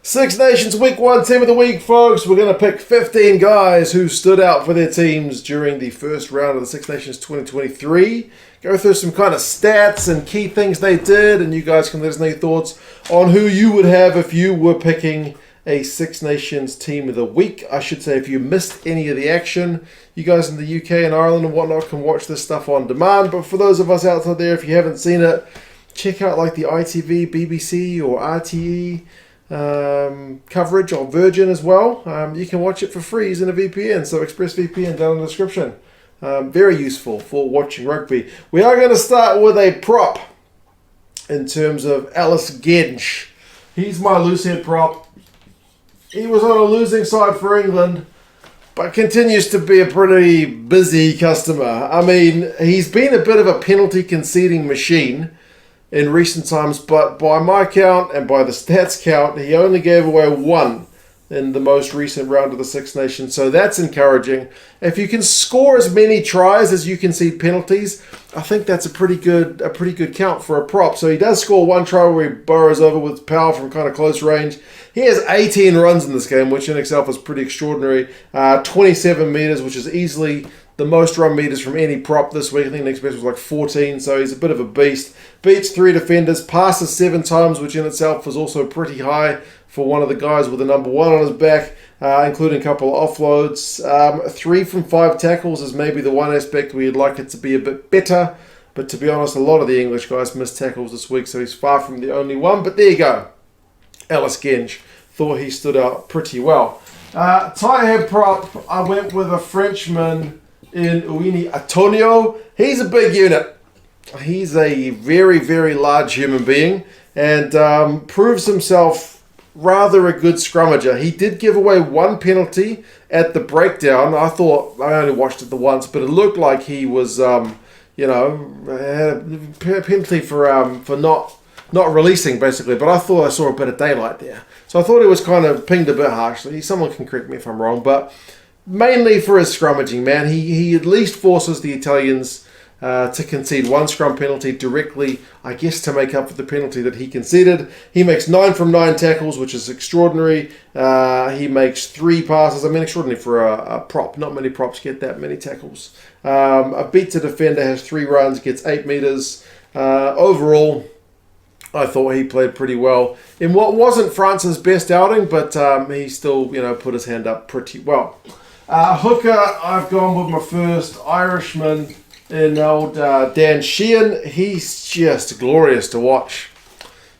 Six Nations Week 1 Team of the Week, folks. We're going to pick 15 guys who stood out for their teams during the first round of the Six Nations 2023. Go through some kind of stats and key things they did, and you guys can let us know your thoughts on who you would have if you were picking a Six Nations Team of the Week. I should say, if you missed any of the action, you guys in the UK and Ireland and whatnot can watch this stuff on demand. But for those of us outside there, if you haven't seen it, check out like the ITV, BBC, or RTE coverage, or Virgin as well. You can watch it for free using a VPN, so ExpressVPN down in the description. Very useful for watching rugby. We are going to start with a prop in terms of Ellis Genge. He's my loose head prop. He was on a losing side for England, but continues to be a pretty busy customer. I mean, he's been a bit of a penalty conceding machine in recent times, but by my count and by the stats count, he only gave away one in the most recent round of the Six Nations, so that's encouraging. If you can score as many tries as you concede penalties, I think that's a pretty good count for a prop. So he does score one try where he burrows over with power from kind of close range. He has 18 runs in this game, which in itself is pretty extraordinary. 27 meters, which is easily the most run meters from any prop this week. I think the next best was like 14, so he's a bit of a beast. Beats 3 defenders, passes 7 times, which in itself was also pretty high for one of the guys with the number 1 on his back, including a couple of offloads. 3 from 5 tackles is maybe the one aspect where you'd like it to be a bit better, but to be honest, a lot of the English guys missed tackles this week, so he's far from the only one. But there you go. Ellis Genge. Thought he stood out pretty well. Tight head prop, I went with a Frenchman in Uini Antonio. He's a big unit. He's a very, very large human being and proves himself rather a good scrummager. He did give away one penalty at the breakdown. I only watched it the once, but it looked like he was, had a penalty for not releasing, basically. But I thought I saw a bit of daylight there. So I thought it was kind of pinged a bit harshly. Someone can correct me if I'm wrong, but mainly for his scrummaging, man. He at least forces the Italians to concede one scrum penalty directly, I guess, to make up for the penalty that he conceded. He makes 9 from 9 tackles, which is extraordinary. He makes 3 passes. I mean, extraordinary for a prop. Not many props get that many tackles. A beat to defender, has 3 runs, gets 8 meters. Overall, I thought he played pretty well in what wasn't France's best outing, but he still, put his hand up pretty well. Hooker, I've gone with my first Irishman in old Dan Sheehan. He's just glorious to watch.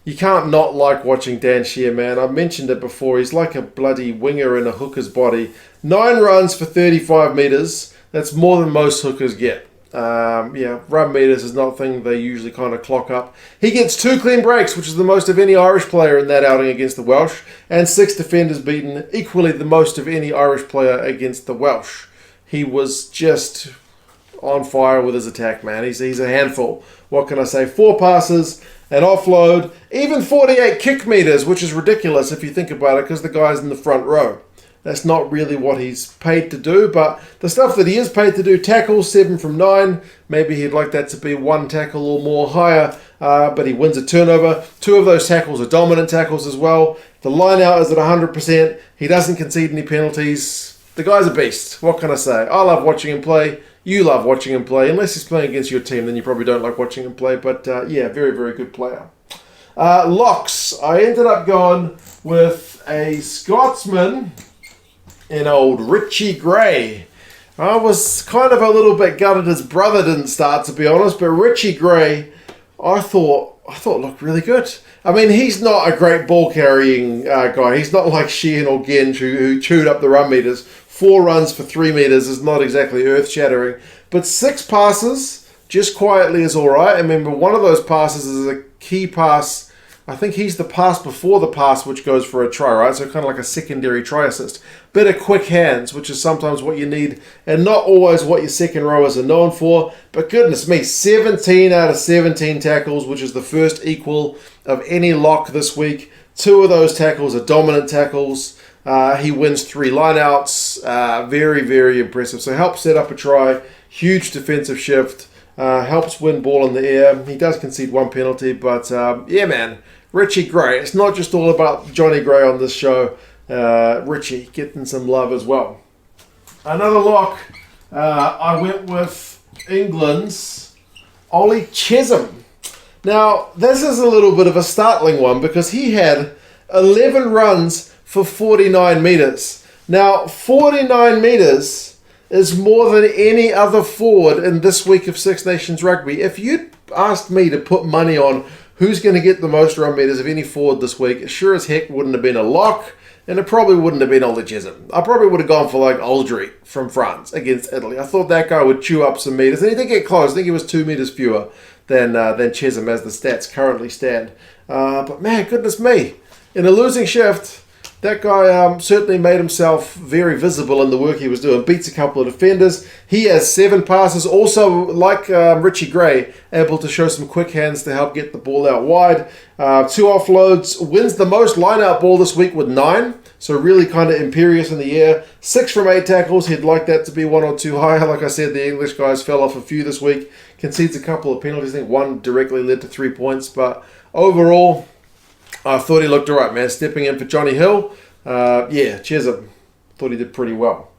You can't not like watching Dan Sheehan, man. I mentioned it before. He's like a bloody winger in a hooker's body. 9 runs for 35 meters. That's more than most hookers get. Run meters is not a thing they usually kind of clock up. He gets 2 clean breaks, which is the most of any Irish player in that outing against the Welsh, and 6 defenders beaten, equally the most of any Irish player against the Welsh. He was just on fire with his attack, man. He's a handful. What can I say? 4 passes, an offload, even 48 kick meters, which is ridiculous if you think about it, because the guy's in the front row. That's not really what he's paid to do, but the stuff that he is paid to do, tackles 7 from 9. Maybe he'd like that to be 1 tackle or more higher, but he wins a turnover. 2 of those tackles are dominant tackles as well. The line out is at 100%. He doesn't concede any penalties. The guy's a beast. What can I say? I love watching him play. You love watching him play. Unless he's playing against your team, then you probably don't like watching him play. But very, very good player. Locks. I ended up going with a Scotsman in old Richie Gray. I was kind of a little bit gutted his brother didn't start, to be honest, but Richie Gray, I thought looked really good. I mean, he's not a great ball carrying guy. He's not like Sheehan or Genge who chewed up the run meters. 4 runs for 3 meters is not exactly earth shattering, but 6 passes just quietly is all right. I remember one of those passes is a key pass. I think he's the pass before the pass, which goes for a try, right? So kind of like a secondary try assist. Bit of quick hands, which is sometimes what you need, and not always what your second rowers are known for. But goodness me, 17 out of 17 tackles, which is the first equal of any lock this week. 2 of those tackles are dominant tackles. He wins 3 lineouts. Very, very impressive. So helps set up a try. Huge defensive shift. Helps win ball in the air. He does concede 1 penalty, but man, Richie Gray. It's not just all about Johnny Gray on this show. Richie getting some love as well. Another lock, I went with England's Ollie Chisholm. Now, this is a little bit of a startling one because he had 11 runs for 49 metres. Now, 49 metres is more than any other forward in this week of Six Nations Rugby. If you'd asked me to put money on who's going to get the most run metres of any forward this week, it sure as heck wouldn't have been a lock, and it probably wouldn't have been Ollie Chisholm. I probably would have gone for like Aldry from France against Italy. I thought that guy would chew up some metres, and he did get close. I think he was 2 metres fewer than Chisholm as the stats currently stand. But man, goodness me, in a losing shift, that guy certainly made himself very visible in the work he was doing. Beats a couple of defenders. He has 7 passes. Also, like Richie Gray, able to show some quick hands to help get the ball out wide. 2 offloads. Wins the most line-out ball this week with 9. So really kind of imperious in the air. 6 from 8 tackles. He'd like that to be 1 or 2 higher. Like I said, the English guys fell off a few this week. Concedes a couple of penalties. I think 1 directly led to 3 points. But overall, I thought he looked all right, man. Stepping in for Johnny Hill. Chisholm. Thought he did pretty well.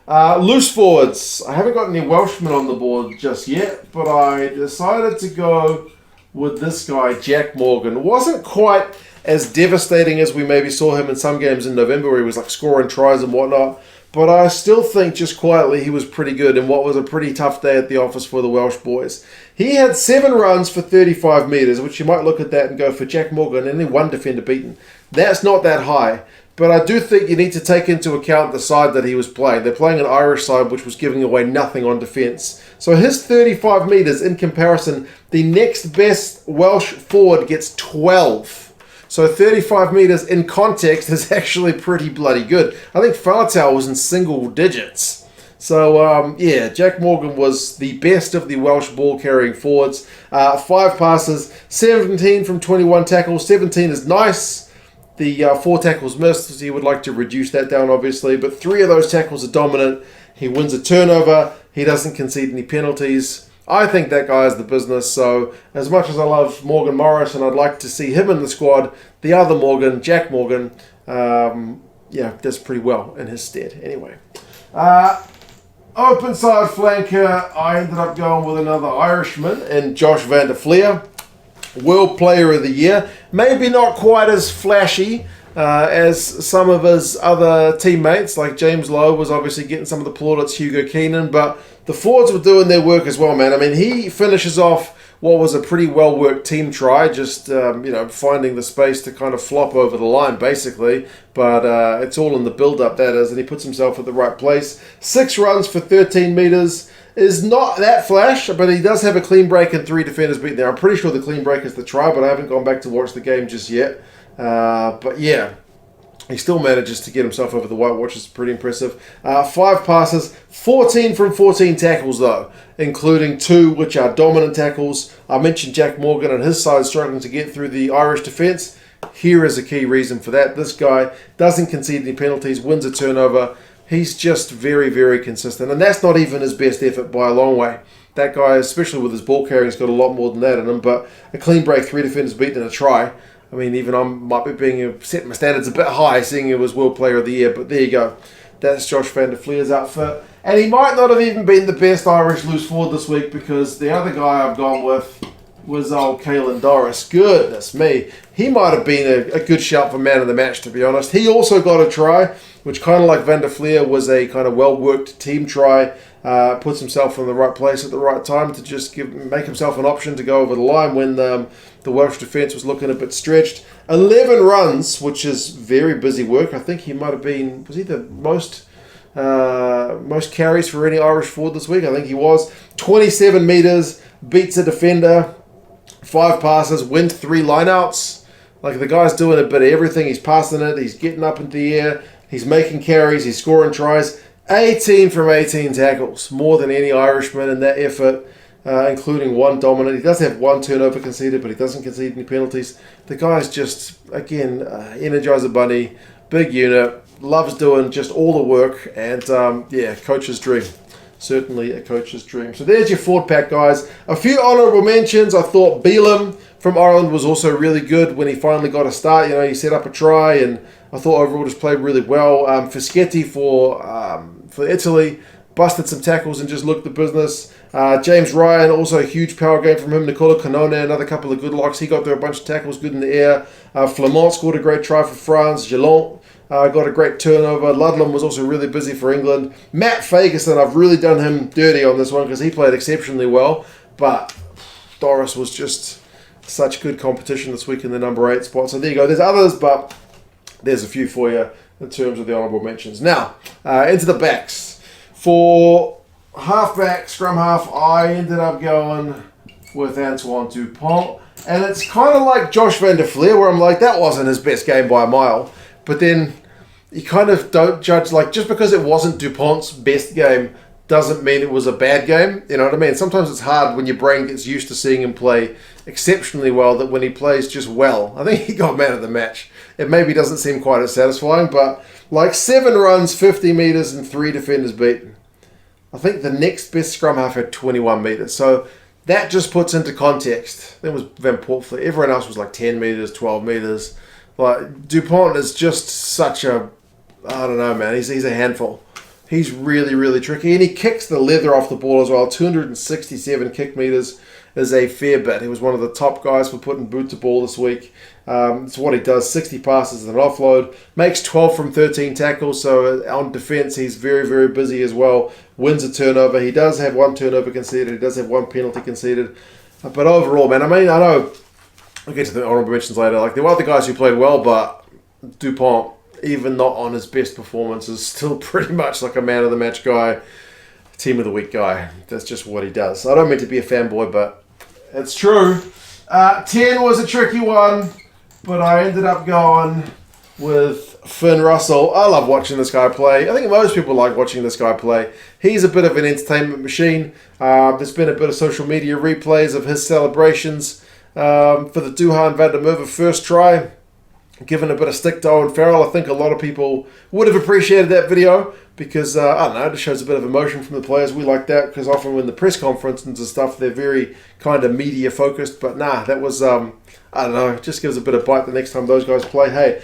Loose forwards. I haven't got any Welshmen on the board just yet, but I decided to go with this guy, Jack Morgan. Wasn't quite as devastating as we maybe saw him in some games in November where he was like scoring tries and whatnot. But I still think just quietly he was pretty good in what was a pretty tough day at the office for the Welsh boys. He had 7 runs for 35 metres, which you might look at that and go for Jack Morgan, only 1 defender beaten. That's not that high. But I do think you need to take into account the side that he was playing. They're playing an Irish side which was giving away nothing on defence. So his 35 metres in comparison, the next best Welsh forward gets 12. So 35 metres in context is actually pretty bloody good. I think Faletau was in single digits. So, Jack Morgan was the best of the Welsh ball-carrying forwards. 5 passes, 17 from 21 tackles. 17 is nice. The 4 tackles missed. He would like to reduce that down, obviously. But 3 of those tackles are dominant. He wins a turnover. He doesn't concede any penalties. I think that guy is the business. So as much as I love Morgan Morris and I'd like to see him in the squad, the other Morgan, Jack Morgan, does pretty well in his stead. Anyway. Open side flanker, I ended up going with another Irishman and Josh van der Fleer. World Player of the Year. Maybe not quite as flashy as some of his other teammates, like James Lowe was obviously getting some of the plaudits, Hugo Keenan, but the forwards were doing their work as well, man. I mean, he finishes off what was a pretty well-worked team try, just, finding the space to kind of flop over the line, basically. But it's all in the build-up, that is, and he puts himself at the right place. 6 runs for 13 metres. Is not that flash, but he does have a clean break and 3 defenders beaten there. I'm pretty sure the clean break is the try, but I haven't gone back to watch the game just yet. He still manages to get himself over the white, which is pretty impressive. 5 passes, 14 from 14 tackles though, including 2 which are dominant tackles. I mentioned Jack Morgan and his side struggling to get through the Irish defence. Here is a key reason for that. This guy doesn't concede any penalties, wins a turnover. He's just very, very consistent. And that's not even his best effort by a long way. That guy, especially with his ball carrying, has got a lot more than that in him. But a clean break, 3 defenders beaten and a try. I mean, even I might be setting my standards a bit high, seeing it was World Player of the Year. But there you go. That's Josh van der Fleer's outfit. And he might not have even been the best Irish loose forward this week because the other guy I've gone with was old Caelan Doris. Goodness me. He might have been a good shout for man of the match, to be honest. He also got a try, which kind of like Van der Fleer was a kind of well-worked team try. Puts himself in the right place at the right time to just make himself an option to go over the line when the Welsh defence was looking a bit stretched. 11 runs, which is very busy work. I think he might have been, was he the most carries for any Irish forward this week? I think he was. 27 metres, beats a defender, 5 passes, wins 3 lineouts. Like, the guy's doing a bit of everything. He's passing it, he's getting up into the air, he's making carries, he's scoring tries. 18 from 18 tackles, more than any Irishman in that effort, including 1 dominant. He does have 1 turnover conceded, but he doesn't concede any penalties. The guy's just, again, Energizer Bunny, big unit, loves doing just all the work, and coach's dream. certainly a coach's dream. So there's your forward pack, guys. A few honourable mentions. I thought Beelum from Ireland was also really good when he finally got a start. He set up a try, and I thought overall just played really well. Fischetti for Italy busted some tackles and just looked the business. James Ryan, also a huge power game from him. Nicola Canone, another couple of good locks. He got through a bunch of tackles, good in the air. Flamont scored a great try for France. Geelong got a great turnover. Ludlam was also really busy for England. Matt Fagerson, I've really done him dirty on this one because he played exceptionally well. But Doris was just such good competition this week in the number 8 spot. So there you go. There's others, but there's a few for you in terms of the honourable mentions. Now, into the backs. For halfback, scrum half, I ended up going with Antoine Dupont. And it's kind of like Josh van der Fleer, where I'm like, that wasn't his best game by a mile. But then you kind of don't judge, like, just because it wasn't Dupont's best game doesn't mean it was a bad game. You know what I mean? Sometimes it's hard when your brain gets used to seeing him play exceptionally well, that when he plays just well. I think he got man of the match. It maybe doesn't seem quite as satisfying, but like 7 runs, 50 metres, and 3 defenders beaten. I think the next best scrum half had 21 metres. So that just puts into context. There was Van Portfleet. Everyone else was like 10 metres, 12 metres. Like, Dupont is just such a, I don't know, man. He's a handful. He's really, really tricky. And he kicks the leather off the ball as well. 267 kick metres is a fair bit. He was one of the top guys for putting boot to ball this week. It's what he does. 60 passes and an offload. Makes 12 from 13 tackles. So on defence, he's very, very busy as well. Wins a turnover. He does have 1 turnover conceded. He does have 1 penalty conceded. But overall, man, I mean, I know I'll get to the honourable mentions later. Like, there were other guys who played well, but Dupont, even not on his best performance, is still pretty much like a man of the match guy, team of the week guy. That's just what he does. I don't mean to be a fanboy, but it's true. 10 was a tricky one, but I ended up going with Finn Russell. I love watching this guy play. I think most people like watching this guy play. He's a bit of an entertainment machine. There's been a bit of social media replays of his celebrations for the Duhan van der Merwe first try. Given a bit of stick to Owen Farrell, I think a lot of people would have appreciated that video because, I don't know, it shows a bit of emotion from the players. We like that because often when the press conferences and stuff, they're very kind of media focused. But nah, that was, I don't know, it just gives a bit of bite the next time those guys play. Hey,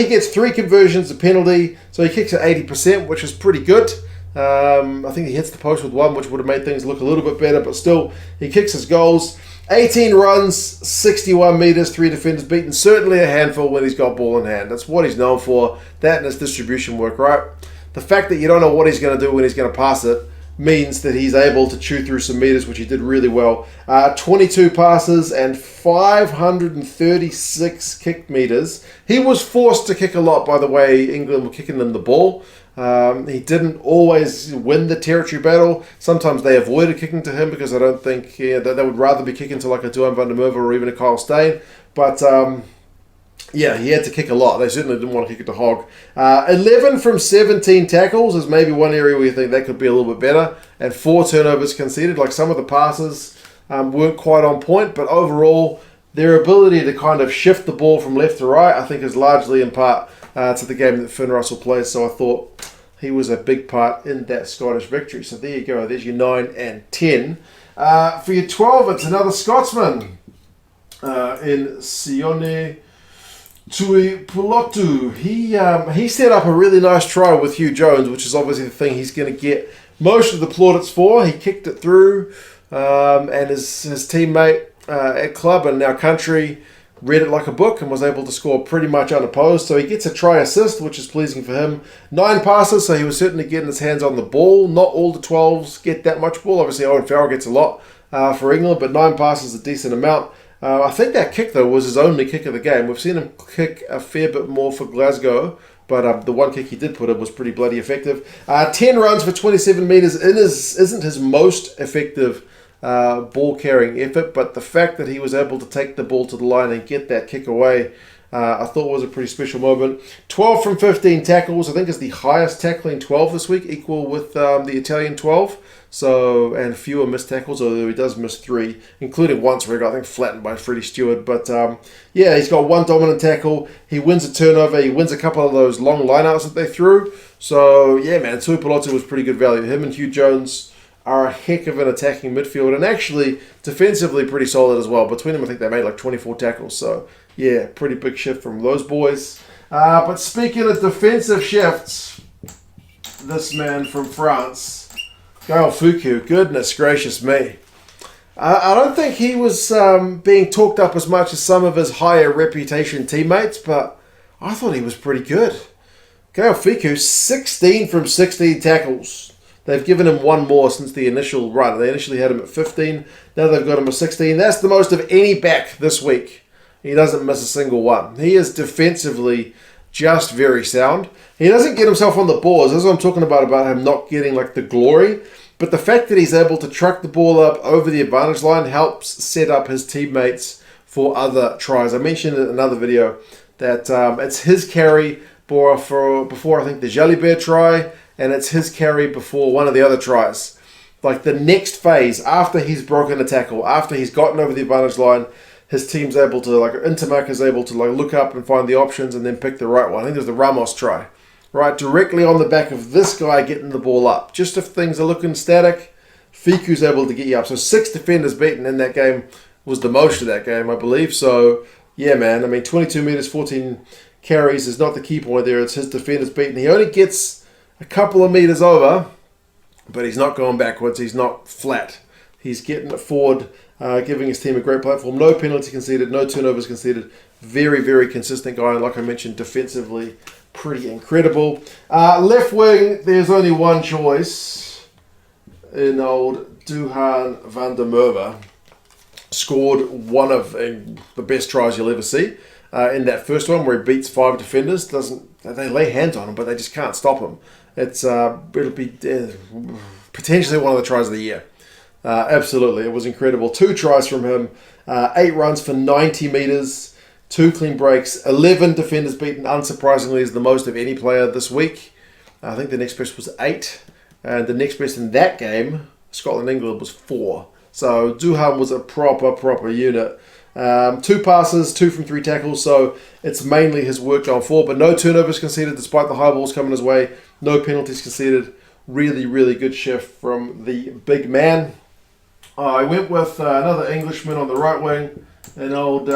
he gets 3 conversions, a penalty, so he kicks at 80%, which is pretty good. I think he hits the post with 1, which would have made things look a little bit better, but still, he kicks his goals. 18 runs, 61 metres, 3 defenders beaten. Certainly a handful when he's got ball in hand. That's what he's known for. That and his distribution work, right? The fact that you don't know what he's going to do when he's going to pass it means that he's able to chew through some metres, which he did really well. 22 passes and 536 kick metres. He was forced to kick a lot, by the way. England were kicking them the ball. He didn't always win the territory battle. Sometimes they avoided kicking to him because I don't think that they would rather be kicking to like a Duhan van der Merwe or even a Kyle Steyn. But yeah, he had to kick a lot. They certainly didn't want to kick it to Hogg. 11 from 17 tackles is maybe one area where you think that could be a little bit better. And 4 turnovers conceded. Like, some of the passes weren't quite on point, but overall their ability to kind of shift the ball from left to right, I think, is largely in part to the game that Finn Russell plays. So I thought he was a big part in that Scottish victory. So there you go. There's your 9 and 10. For your 12, it's another Scotsman in Sione Tuipulotu. He set up a really nice try with Hugh Jones, which is obviously the thing he's going to get most of the plaudits for. He kicked it through, and his teammate at club and now country read it like a book and was able to score pretty much unopposed. So he gets a try assist, which is pleasing for him. 9 passes, so he was certainly getting his hands on the ball. Not all the 12s get that much ball. Obviously, Owen Farrell gets a lot for England, but 9 passes is a decent amount. I think that kick, though, was his only kick of the game. We've seen him kick a fair bit more for Glasgow, but the one kick he did put in was pretty bloody effective. 10 runs for 27 metres isn't his most effective ball-carrying effort, but the fact that he was able to take the ball to the line and get that kick away, I thought was a pretty special moment. 12 from 15 tackles, I think is the highest tackling 12 this week, equal with the Italian 12. So, and fewer missed tackles, although he does miss 3, including once where he got, I think, flattened by Freddie Stewart. But yeah, he's got 1 dominant tackle. He wins a turnover. He wins a couple of those long lineouts that they threw. So yeah, man, Tuipulotu was pretty good value. Him and Hugh Jones are a heck of an attacking midfield and actually defensively pretty solid as well. Between them, I think they made like 24 tackles. So, yeah, pretty big shift from those boys. But speaking of defensive shifts, this man from France, Gael Fuku, goodness gracious me. I don't think he was being talked up as much as some of his higher reputation teammates, but I thought he was pretty good. Gael Fuku, 16 from 16 tackles. They've given him one more since the initial run. They initially had him at 15. Now they've got him at 16. That's the most of any back this week. He doesn't miss a single one. He is defensively just very sound. He doesn't get himself on the balls. That's what I'm talking about him not getting like the glory. But the fact that he's able to truck the ball up over the advantage line helps set up his teammates for other tries. I mentioned in another video that it's his carry before I think the Jalibert try, and it's his carry before one of the other tries. Like the next phase, after he's broken a tackle, after he's gotten over the advantage line, his team's able to, like Intermac is able to like look up and find the options and then pick the right one. I think there's the Ramos try. Right, directly on the back of this guy getting the ball up. Just if things are looking static, Fiku's able to get you up. So 6 defenders beaten in that game was the most of that game, I believe. So, yeah, man. I mean, 22 meters, 14 carries is not the key point there. It's his defenders beaten. He only gets a couple of meters over, but he's not going backwards. He's not flat. He's getting it forward, giving his team a great platform. No penalty conceded, no turnovers conceded. Very, very consistent guy. And like I mentioned, defensively, pretty incredible. Left wing, there's only one choice in old Duhan van der Merwe. Scored one of the best tries you'll ever see. In that first one where he beats 5 defenders. They lay hands on him, but they just can't stop him. It'll be potentially one of the tries of the year. Absolutely, it was incredible. 2 tries from him, 8 runs for 90 meters. 2 clean breaks, 11 defenders beaten, unsurprisingly, is the most of any player this week. I think the next best was 8. And the next best in that game, Scotland-England, was 4. So Duhan was a proper unit. 2 passes, 2 from 3 tackles, so it's mainly his work going forward. But no turnovers conceded despite the high balls coming his way. No penalties conceded. Really, really good shift from the big man. I went with another Englishman on the right wing. And old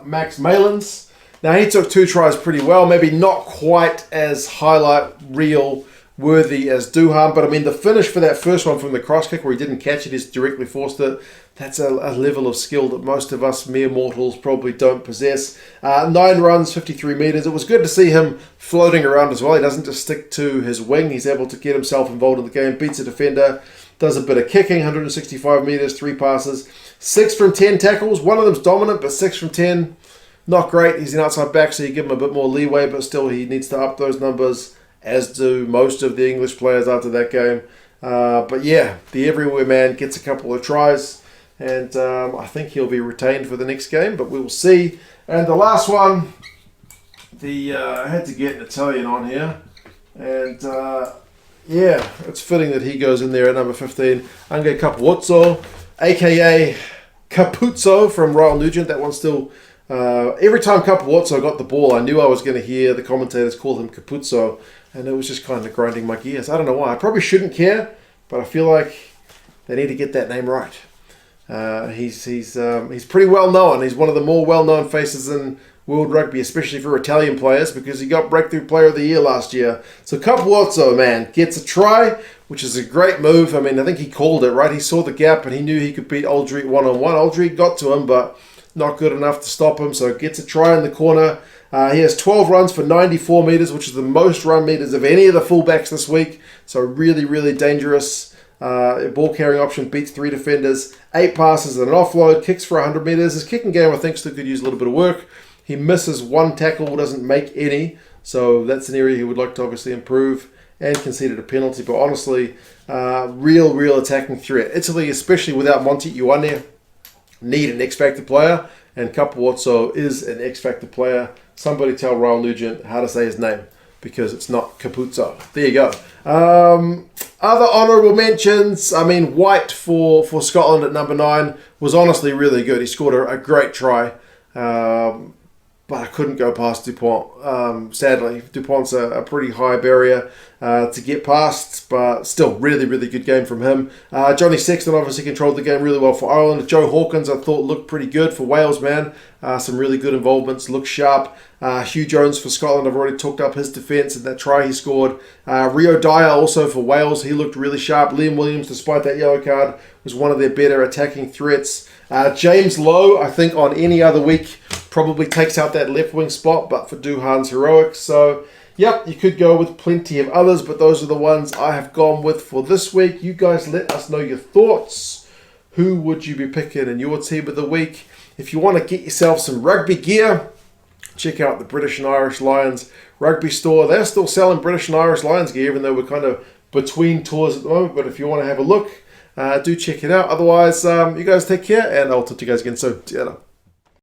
Max Malins. Now, he took 2 tries pretty well. Maybe not quite as highlight reel worthy as Duhan. But, I mean, the finish for that first one from the cross kick where he didn't catch it, he's directly forced it. That's a level of skill that most of us mere mortals probably don't possess. 9 runs, 53 metres. It was good to see him floating around as well. He doesn't just stick to his wing. He's able to get himself involved in the game, beats a defender, does a bit of kicking, 165 metres, 3 passes. 6 from 10 tackles. One of them's dominant, but 6 from 10, not great. He's an outside back, so you give him a bit more leeway, but still he needs to up those numbers, as do most of the English players after that game. But yeah, the everywhere man gets a couple of tries, and I think he'll be retained for the next game, but we will see. And the last one, I had to get an Italian on here, and yeah, it's fitting that he goes in there at number 15. Ange Capuzzo, a.k.a. Capuzzo from Royal Nugent. That one's still... every time Capuzzo got the ball, I knew I was going to hear the commentators call him Capuzzo, and it was just kind of grinding my gears. I don't know why. I probably shouldn't care, but I feel like they need to get that name right. He's pretty well known. He's one of the more well-known faces in World Rugby, especially for Italian players, because he got Breakthrough Player of the Year last year. So Capuzzo, man, gets a try, which is a great move. I mean, I think he called it, right? He saw the gap and he knew he could beat Aldrit one-on-one. Aldrit got to him, but not good enough to stop him, so gets a try in the corner. He has 12 runs for 94 metres, which is the most run metres of any of the fullbacks this week. So really, really dangerous. Ball carrying option, beats 3 defenders. 8 passes and an offload, kicks for 100 metres. His kicking game, I think, still could use a little bit of work. He misses 1 tackle, doesn't make any. So that's an area he would like to obviously improve, and conceded a penalty. But honestly, real attacking threat. Italy, especially without Monty Ioane, need an X-Factor player, and Capuzzo is an X-Factor player. Somebody tell Royal Nugent how to say his name, because it's not Capuzzo. There you go. Other honourable mentions, I mean, White for Scotland at number 9 was honestly really good. He scored a great try. but I couldn't go past Dupont. Sadly, Dupont's a pretty high barrier to get past, but still really, really good game from him. Johnny Sexton obviously controlled the game really well for Ireland. Joe Hawkins, I thought, looked pretty good for Wales, man. Some really good involvements, looked sharp. Hugh Jones for Scotland, I've already talked up his defence and that try he scored. Rio Dyer also for Wales, he looked really sharp. Liam Williams, despite that yellow card, was one of their better attacking threats. James Lowe, I think on any other week, probably takes out that left wing spot, but for Duhan's heroics. So, yep, you could go with plenty of others, but those are the ones I have gone with for this week. You guys let us know your thoughts. Who would you be picking in your team of the week? If you want to get yourself some rugby gear, check out the British and Irish Lions rugby store. They're still selling British and Irish Lions gear, even though we're kind of between tours at the moment. But if you want to have a look, do check it out. Otherwise, you guys take care, and I'll talk to you guys again soon. See you later.